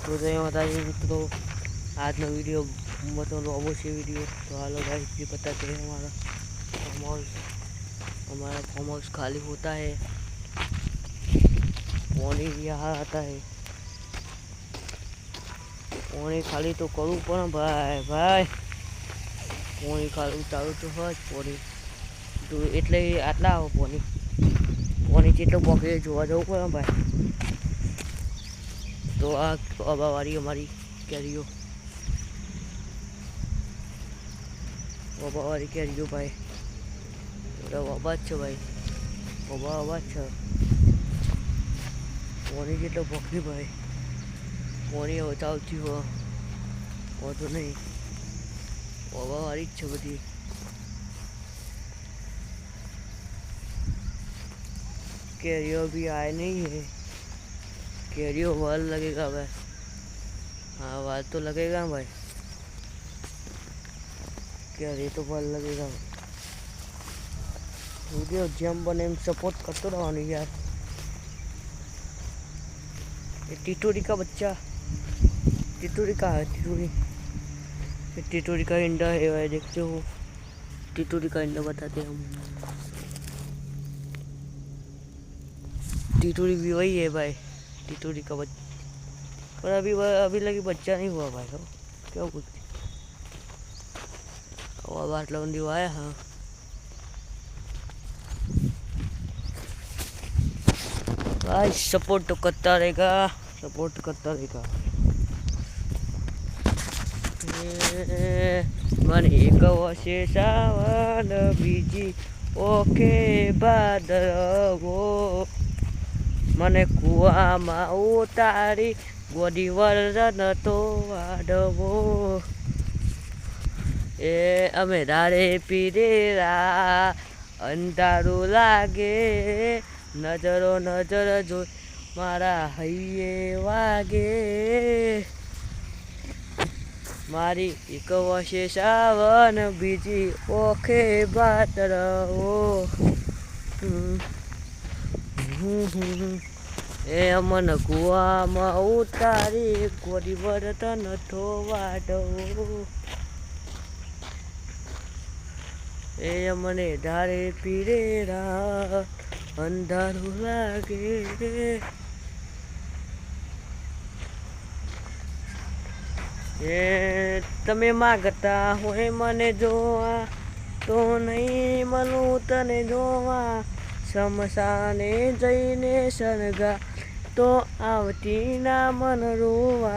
तो जय माता जी मित्रों, आज ना वीडियो मतलब रोबो से वीडियो। तो हेलो गाइस, ये बताते हैं हमारा फार्म हाउस खाली होता है, पानी यहाँ आता है। पानी खाली तो करूँ पण भाई पानी खाली चालू तो है पानी तो એટલે આટલા આવો પાણી જેટલું પોકે જોવા જવું પડે ભાઈ। તો આ અબાવારી અમારી કેરીઓ ભાઈ, બધા અબાજ છે ભાઈ, અબાજ છે। પાણી જેટલો પોકે ભાઈ, પાણી હવે ચાલતી હોય વાંધો નહીં, અબાવારી જ છે બધી। कैरियो भी आए नहीं है, कैरियो वाल लगेगा भाई। हाँ वाल तो लगेगा भाई, कैरी तो वाल लगेगा। वीडियो जम बने सपोर्ट करते रहो यार। ये टिटोरी का बच्चा, टिटोरी का है, टिटोरी का अंडा है भाई, देखते हो टिटोरी का अंडा बताते हैं हम। टिटोरी भी वही है भाई, टिटोरी का बच्चा, पर अभी लगी बच्चा नहीं हुआ भाई। क्या बोलते बात लवंदी आया। हाँ भाई, सपोर्ट तो करता रहेगा, सपोर्ट करता रहेगा। મને કવશે સાવન બીજી ઓકે ભાદરવો, મને કુવામાં ઉતારી ગોડી વરન તો વાડવો। એ અમે દાડે પીરેરા અંધારું લાગે, નજરો નજર જો મારા હૈયે વાગે। મારી એક વર્ષે સાવન બીજી ઓખે ભાદરવો, એ અમન કુવામાં ઉતારી ગોડી વર્તન થવાડવો। એ અમને ધારે પીરેરા અંધારું લાગે, એ તમે માગતા હોય મને જોવા તો નહીં મળું તને જોવા, શમશાને જઈને સળગા તો આવતી ના મન રોવા।